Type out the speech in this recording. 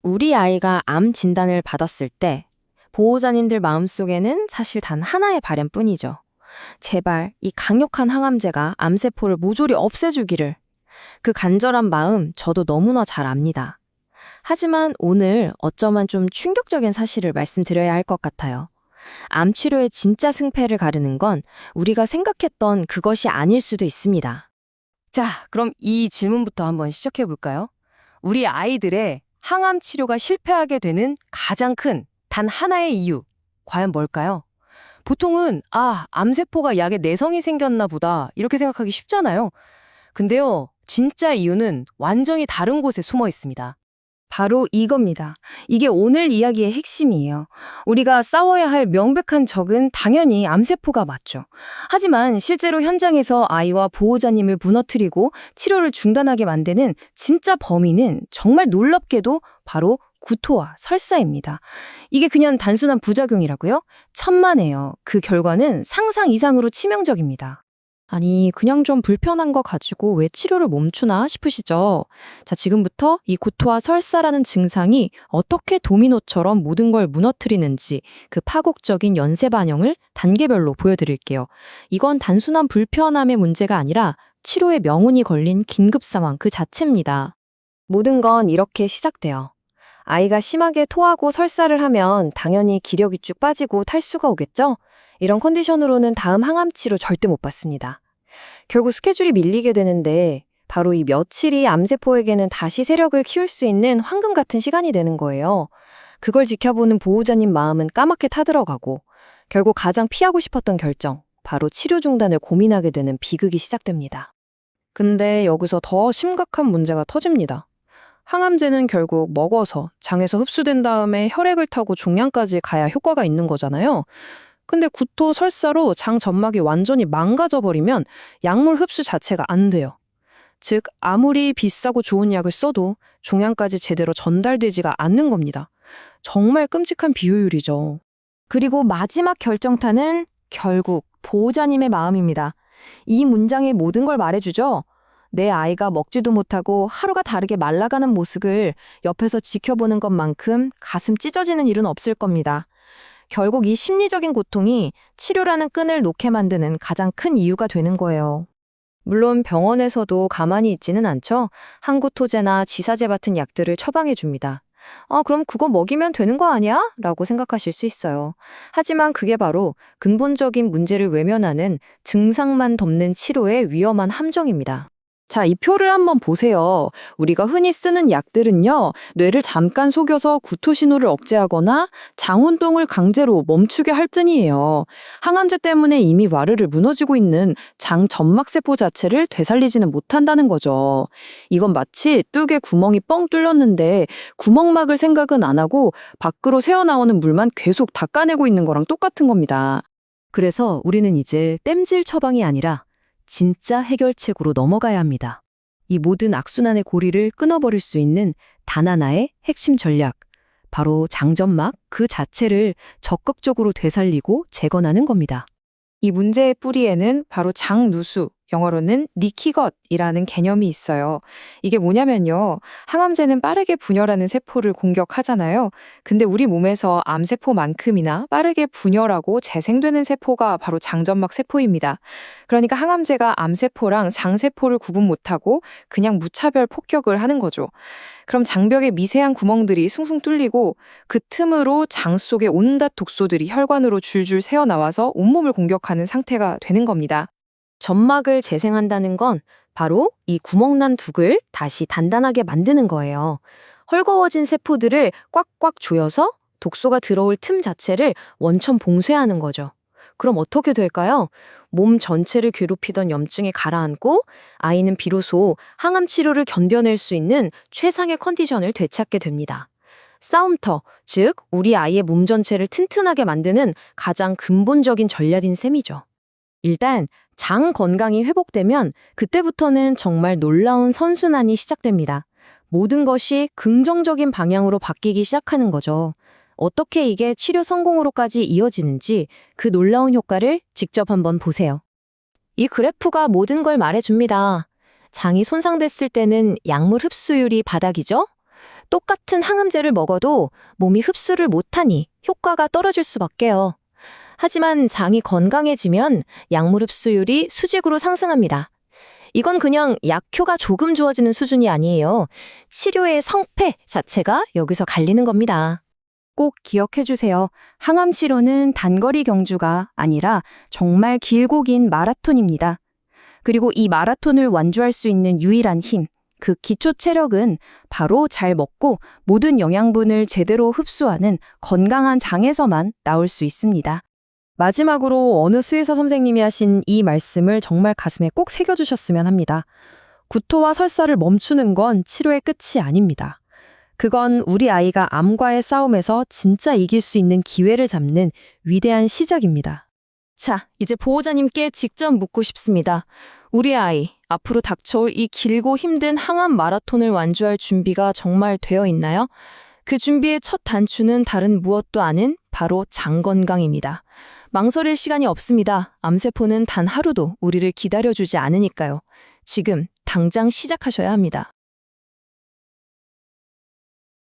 우리 아이가 암 진단을 받았을 때 보호자님들 마음속에는 사실 단 하나의 바람뿐이죠. 제발 이 강력한 항암제가 암세포를 모조리 없애주기를. 그 간절한 마음 저도 너무나 잘 압니다. 하지만 오늘 어쩌면 좀 충격적인 사실을 말씀드려야 할 것 같아요. 암 치료의 진짜 승패를 가르는 건 우리가 생각했던 그것이 아닐 수도 있습니다. 자, 그럼 이 질문부터 한번 시작해 볼까요? 우리 아이들의 항암 치료가 실패하게 되는 가장 큰 단 하나의 이유, 과연 뭘까요? 보통은, 암세포가 약에 내성이 생겼나 보다, 이렇게 생각하기 쉽잖아요. 근데요, 진짜 이유는 완전히 다른 곳에 숨어 있습니다. 바로 이겁니다. 이게 오늘 이야기의 핵심이에요. 우리가 싸워야 할 명백한 적은 당연히 암세포가 맞죠. 하지만 실제로 현장에서 아이와 보호자님을 무너뜨리고 치료를 중단하게 만드는 진짜 범인은 정말 놀랍게도 바로 구토와 설사입니다. 이게 그냥 단순한 부작용이라고요? 천만에요. 그 결과는 상상 이상으로 치명적입니다. 아니, 그냥 좀 불편한 거 가지고 왜 치료를 멈추나 싶으시죠? 자, 지금부터 이 구토와 설사라는 증상이 어떻게 도미노처럼 모든 걸 무너뜨리는지 그 파국적인 연쇄 반영을 단계별로 보여드릴게요. 이건 단순한 불편함의 문제가 아니라 치료의 명운이 걸린 긴급 상황 그 자체입니다. 모든 건 이렇게 시작돼요. 아이가 심하게 토하고 설사를 하면 당연히 기력이 쭉 빠지고 탈수가 오겠죠? 이런 컨디션으로는 다음 항암 치료 절대 못 받습니다. 결국 스케줄이 밀리게 되는데 바로 이 며칠이 암세포에게는 다시 세력을 키울 수 있는 황금 같은 시간이 되는 거예요. 그걸 지켜보는 보호자님 마음은 까맣게 타들어가고 결국 가장 피하고 싶었던 결정, 바로 치료 중단을 고민하게 되는 비극이 시작됩니다. 근데 여기서 더 심각한 문제가 터집니다. 항암제는 결국 먹어서 장에서 흡수된 다음에 혈액을 타고 종양까지 가야 효과가 있는 거잖아요. 근데 구토, 설사로 장 점막이 완전히 망가져버리면 약물 흡수 자체가 안 돼요. 즉, 아무리 비싸고 좋은 약을 써도 종양까지 제대로 전달되지가 않는 겁니다. 정말 끔찍한 비효율이죠. 그리고 마지막 결정타는 결국 보호자님의 마음입니다. 이 문장이 모든 걸 말해주죠. 내 아이가 먹지도 못하고 하루가 다르게 말라가는 모습을 옆에서 지켜보는 것만큼 가슴 찢어지는 일은 없을 겁니다. 결국 이 심리적인 고통이 치료라는 끈을 놓게 만드는 가장 큰 이유가 되는 거예요. 물론 병원에서도 가만히 있지는 않죠. 항구토제나 지사제 같은 약들을 처방해 줍니다. 그럼 그거 먹이면 되는 거 아니야? 라고 생각하실 수 있어요. 하지만 그게 바로 근본적인 문제를 외면하는 증상만 덮는 치료의 위험한 함정입니다. 자, 이 표를 한번 보세요. 우리가 흔히 쓰는 약들은요, 뇌를 잠깐 속여서 구토 신호를 억제하거나 장 운동을 강제로 멈추게 할 뿐이에요. 항암제 때문에 이미 와르르 무너지고 있는 장 점막세포 자체를 되살리지는 못한다는 거죠. 이건 마치 뚝에 구멍이 뻥 뚫렸는데 구멍 막을 생각은 안 하고 밖으로 새어나오는 물만 계속 닦아내고 있는 거랑 똑같은 겁니다. 그래서 우리는 이제 땜질 처방이 아니라 진짜 해결책으로 넘어가야 합니다. 이 모든 악순환의 고리를 끊어버릴 수 있는 단 하나의 핵심 전략, 바로 장점막 그 자체를 적극적으로 되살리고 재건하는 겁니다. 이 문제의 뿌리에는 바로 장누수, 영어로는 리키것이라는 개념이 있어요. 이게 뭐냐면요. 항암제는 빠르게 분열하는 세포를 공격하잖아요. 근데 우리 몸에서 암세포만큼이나 빠르게 분열하고 재생되는 세포가 바로 장점막 세포입니다. 그러니까 항암제가 암세포랑 장세포를 구분 못하고 그냥 무차별 폭격을 하는 거죠. 그럼 장벽에 미세한 구멍들이 숭숭 뚫리고 그 틈으로 장 속의 온갖 독소들이 혈관으로 줄줄 새어나와서 온몸을 공격하는 상태가 되는 겁니다. 점막을 재생한다는 건 바로 이 구멍난 둑을 다시 단단하게 만드는 거예요. 헐거워진 세포들을 꽉꽉 조여서 독소가 들어올 틈 자체를 원천 봉쇄하는 거죠. 그럼 어떻게 될까요? 몸 전체를 괴롭히던 염증이 가라앉고 아이는 비로소 항암 치료를 견뎌낼 수 있는 최상의 컨디션을 되찾게 됩니다. 싸움터, 즉 우리 아이의 몸 전체를 튼튼하게 만드는 가장 근본적인 전략인 셈이죠. 일단 장 건강이 회복되면 그때부터는 정말 놀라운 선순환이 시작됩니다. 모든 것이 긍정적인 방향으로 바뀌기 시작하는 거죠. 어떻게 이게 치료 성공으로까지 이어지는지 그 놀라운 효과를 직접 한번 보세요. 이 그래프가 모든 걸 말해줍니다. 장이 손상됐을 때는 약물 흡수율이 바닥이죠? 똑같은 항암제를 먹어도 몸이 흡수를 못하니 효과가 떨어질 수밖에요. 하지만 장이 건강해지면 약물 흡수율이 수직으로 상승합니다. 이건 그냥 약효가 조금 좋아지는 수준이 아니에요. 치료의 성패 자체가 여기서 갈리는 겁니다. 꼭 기억해 주세요. 항암 치료는 단거리 경주가 아니라 정말 길고 긴 마라톤입니다. 그리고 이 마라톤을 완주할 수 있는 유일한 힘, 그 기초 체력은 바로 잘 먹고 모든 영양분을 제대로 흡수하는 건강한 장에서만 나올 수 있습니다. 마지막으로 어느 수의사 선생님이 하신 이 말씀을 정말 가슴에 꼭 새겨주셨으면 합니다. 구토와 설사를 멈추는 건 치료의 끝이 아닙니다. 그건 우리 아이가 암과의 싸움에서 진짜 이길 수 있는 기회를 잡는 위대한 시작입니다. 자, 이제 보호자님께 직접 묻고 싶습니다. 우리 아이, 앞으로 닥쳐올 이 길고 힘든 항암 마라톤을 완주할 준비가 정말 되어 있나요? 그 준비의 첫 단추는 다른 무엇도 아닌 바로 장 건강입니다. 망설일 시간이 없습니다. 암세포는 단 하루도 우리를 기다려주지 않으니까요. 지금 당장 시작하셔야 합니다.